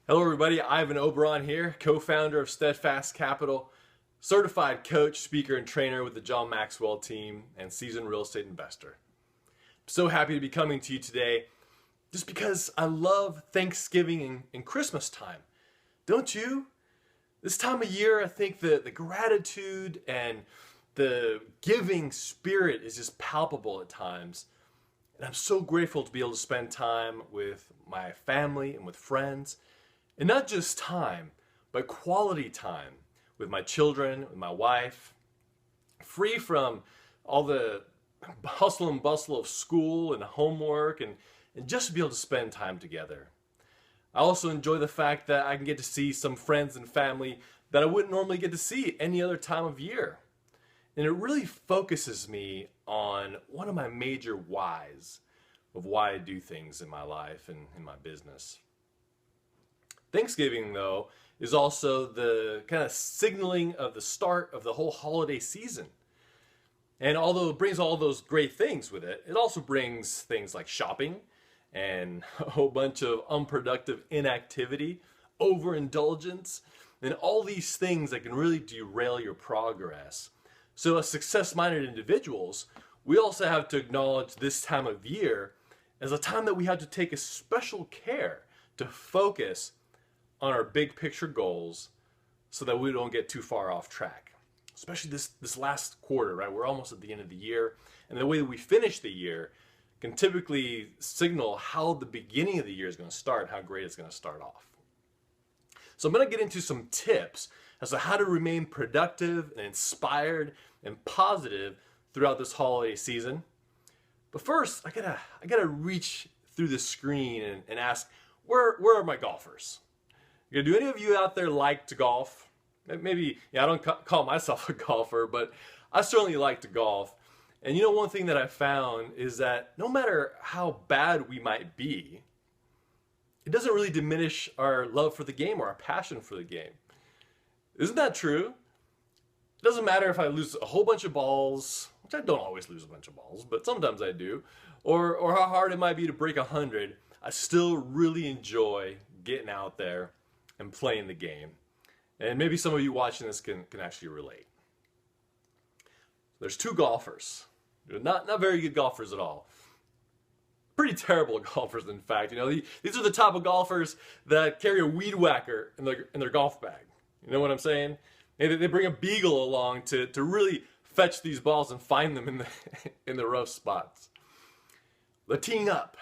Hello everybody, Ivan Oberon here, co-founder of Steadfast Capital, certified coach, speaker, and trainer with the John Maxwell team, and seasoned real estate investor. I'm so happy to be coming to you today just because I love Thanksgiving and Christmas time. Don't you? This time of year, I think the gratitude and the giving spirit is just palpable at times. And I'm so grateful to be able to spend time with my family and with friends. And not just time, but quality time with my children, with my wife, free from all the hustle and bustle of school and homework, and just to be able to spend time together. I also enjoy the fact that I can get to see some friends and family that I wouldn't normally get to see any other time of year. And it really focuses me on one of my major whys of why I do things in my life and in my business. Thanksgiving, though, is also the kind of signaling of the start of the whole holiday season. And although it brings all those great things with it, it also brings things like shopping and a whole bunch of unproductive inactivity, overindulgence, and all these things that can really derail your progress. So as success-minded individuals, we also have to acknowledge this time of year as a time that we have to take a special care to focus on our big picture goals so that we don't get too far off track. Especially this last quarter, right? We're almost at the end of the year, and the way that we finish the year can typically signal how the beginning of the year is going to start, how great it's going to start off. So I'm going to get into some tips as to how to remain productive and inspired and positive throughout this holiday season. But first, I gotta reach through the screen and ask, where are my golfers? Do any of you out there like to golf? Maybe, I don't call myself a golfer, but I certainly like to golf. And you know, one thing that I found is that no matter how bad we might be, it doesn't really diminish our love for the game or our passion for the game. Isn't that true? It doesn't matter if I lose a whole bunch of balls, which I don't always lose a bunch of balls, but sometimes I do, or how hard it might be to break 100, I still really enjoy getting out there and playing the game. And maybe some of you watching this can actually relate. There's two golfers. Not very good golfers at all. Pretty terrible golfers, in fact. These are the type of golfers that carry a weed whacker in their golf bag. You know what I'm saying? They bring a beagle along to really fetch these balls and find them in the rough spots. They're teeing up.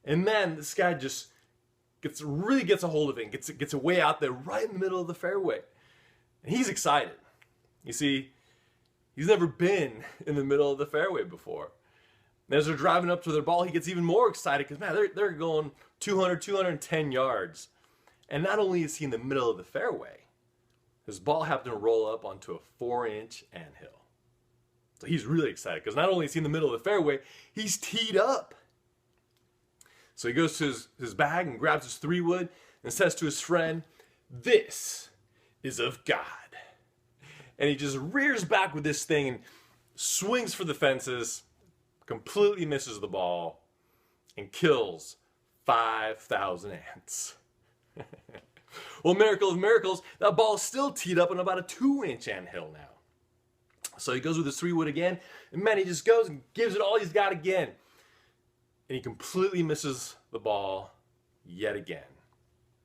And man, this guy just really gets a hold of it, gets it way out there right in the middle of the fairway. And he's excited. You see, he's never been in the middle of the fairway before. And as they're driving up to their ball, he gets even more excited because, man, they're going 200, 210 yards. And not only is he in the middle of the fairway, his ball happened to roll up onto a 4-inch anthill. So he's really excited because not only is he in the middle of the fairway, he's teed up. So he goes to his bag and grabs his 3-wood and says to his friend, "This is of God." And he just rears back with this thing and swings for the fences, completely misses the ball, and kills 5,000 ants. Well, miracle of miracles, that ball is still teed up on about a 2-inch anthill now. So he goes with his 3-wood again, and man, he just goes and gives it all he's got again. And he completely misses the ball yet again,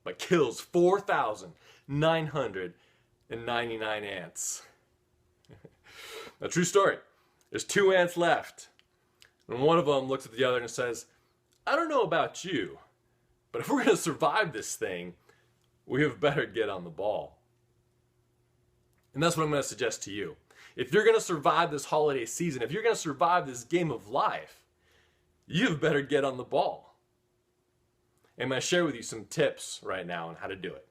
but kills 4,999 ants. A true story. There's 2 ants left, and one of them looks at the other and says, "I don't know about you, but if we're going to survive this thing, we have better get on the ball." And that's what I'm going to suggest to you. If you're going to survive this holiday season, if you're going to survive this game of life, you've better get on the ball. And I'm going to share with you some tips right now on how to do it.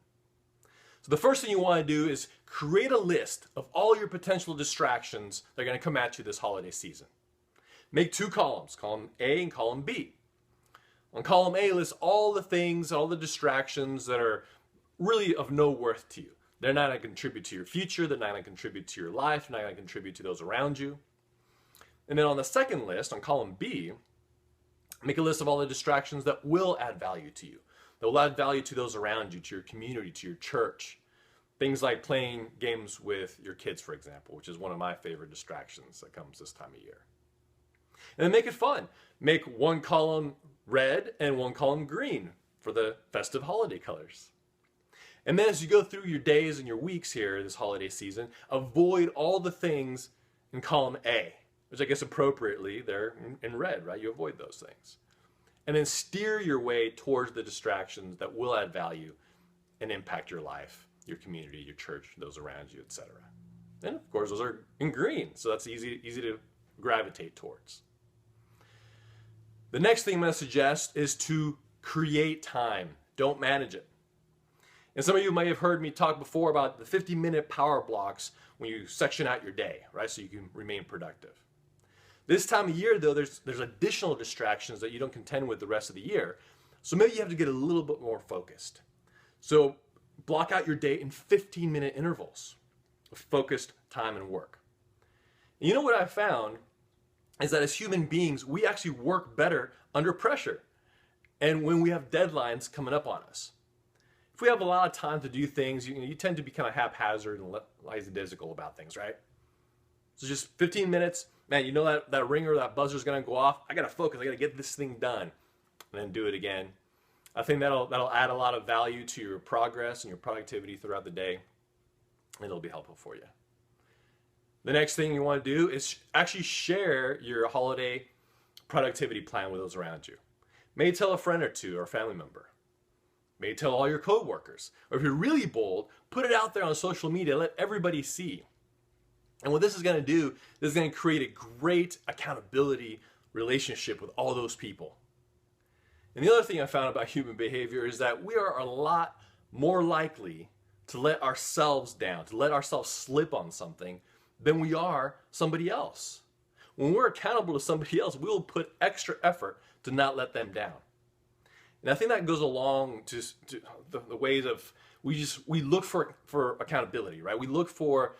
So the first thing you want to do is create a list of all your potential distractions that are going to come at you this holiday season. Make 2 columns, column A and column B. On column A, list all the things, all the distractions that are really of no worth to you. They're not going to contribute to your future. They're not going to contribute to your life. They're not going to contribute to those around you. And then on the second list, on column B, make a list of all the distractions that will add value to you. that will add value to those around you, to your community, to your church. Things like playing games with your kids, for example, which is one of my favorite distractions that comes this time of year. And then make it fun. Make one column red and one column green for the festive holiday colors. And then as you go through your days and your weeks here this holiday season, avoid all the things in column A, which I guess appropriately they're in red, right? You avoid those things. And then steer your way towards the distractions that will add value and impact your life, your community, your church, those around you, etc. And of course, those are in green, so that's easy to gravitate towards. The next thing I'm going to suggest is to create time. Don't manage it. And some of you may have heard me talk before about the 50-minute power blocks when you section out your day, right? So you can remain productive. This time of year, though, there's additional distractions that you don't contend with the rest of the year. So maybe you have to get a little bit more focused. So block out your day in 15-minute intervals of focused time and work. And you know what I've found is that as human beings, we actually work better under pressure and when we have deadlines coming up on us. If we have a lot of time to do things, you tend to be kind of haphazard and lackadaisical about things, right? So just 15 minutes, man, you know that ringer, that buzzer's gonna go off. I gotta focus, I gotta get this thing done, and then do it again. I think that'll add a lot of value to your progress and your productivity throughout the day, and it'll be helpful for you. The next thing you want to do is actually share your holiday productivity plan with those around you. Maybe tell a friend or two or a family member. Maybe tell all your coworkers. Or if you're really bold, put it out there on social media, let everybody see. And what this is going to do, this is going to create a great accountability relationship with all those people. And the other thing I found about human behavior is that we are a lot more likely to let ourselves down, to let ourselves slip on something than we are somebody else. When we're accountable to somebody else, we will put extra effort to not let them down. And I think that goes along to the ways of, we look for accountability, right? We look for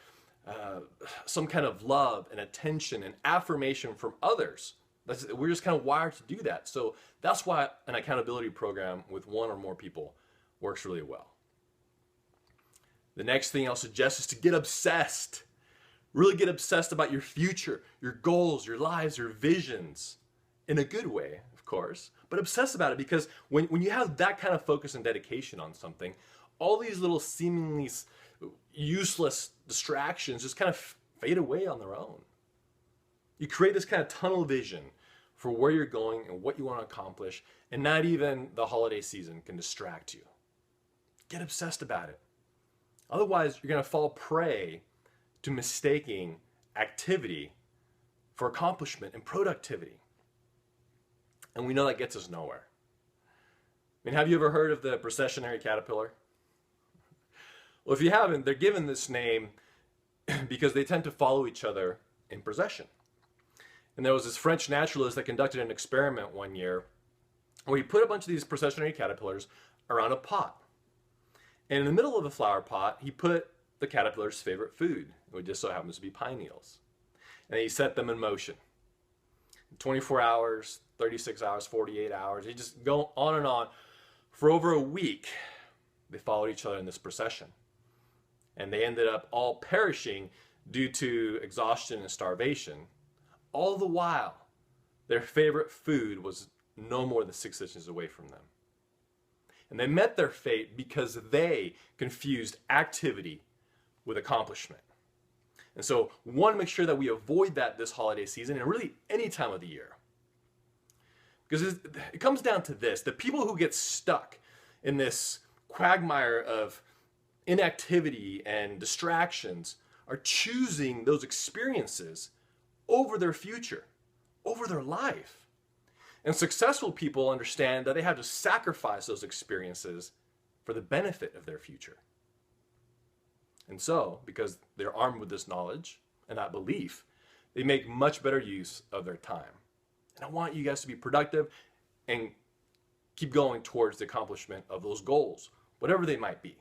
some kind of love and attention and affirmation from others. We're just kind of wired to do that. So that's why an accountability program with one or more people works really well. The next thing I'll suggest is to get obsessed. Really get obsessed about your future, your goals, your lives, your visions. In a good way, of course, but obsess about it, because when you have that kind of focus and dedication on something, all these little seemingly useless distractions just kind of fade away on their own. You create this kind of tunnel vision for where you're going and what you want to accomplish, and not even the holiday season can distract you. Get obsessed about it. Otherwise, you're going to fall prey to mistaking activity for accomplishment and productivity. And we know that gets us nowhere. I mean, have you ever heard of the processionary caterpillar? Well, if you haven't, they're given this name because they tend to follow each other in procession. And there was this French naturalist that conducted an experiment one year where he put a bunch of these processionary caterpillars around a pot. And in the middle of the flower pot, he put the caterpillar's favorite food, which just so happens to be pine needles. And he set them in motion. 24 hours, 36 hours, 48 hours. He just go on and on. For over a week, they followed each other in this procession. And they ended up all perishing due to exhaustion and starvation. All the while, their favorite food was no more than 6 inches away from them. And they met their fate because they confused activity with accomplishment. And so we want to make sure that we avoid that this holiday season and really any time of the year. Because it comes down to this: the people who get stuck in this quagmire of inactivity and distractions are choosing those experiences over their future, over their life. And successful people understand that they have to sacrifice those experiences for the benefit of their future. And so, because they're armed with this knowledge and that belief, they make much better use of their time. And I want you guys to be productive and keep going towards the accomplishment of those goals, whatever they might be.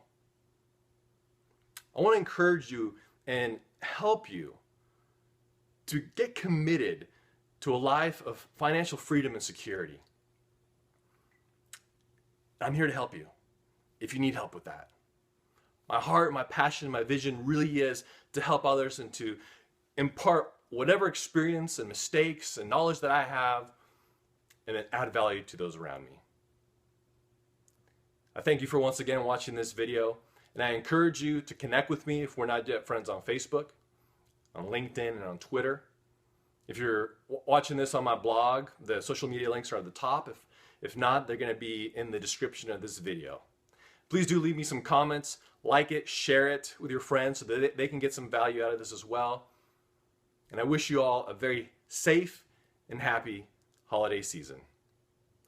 I want to encourage you and help you to get committed to a life of financial freedom and security. I'm here to help you if you need help with that. My heart, my passion, my vision really is to help others and to impart whatever experience and mistakes and knowledge that I have and then add value to those around me. I thank you for once again watching this video, and I encourage you to connect with me if we're not yet friends on Facebook, on LinkedIn, and on Twitter. If you're watching this on my blog, the social media links are at the top. If not, they're going to be in the description of this video. Please do leave me some comments, like it, share it with your friends so that they can get some value out of this as well. And I wish you all a very safe and happy holiday season.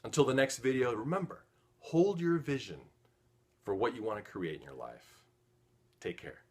Until the next video, remember, hold your vision for what you want to create in your life. Take care.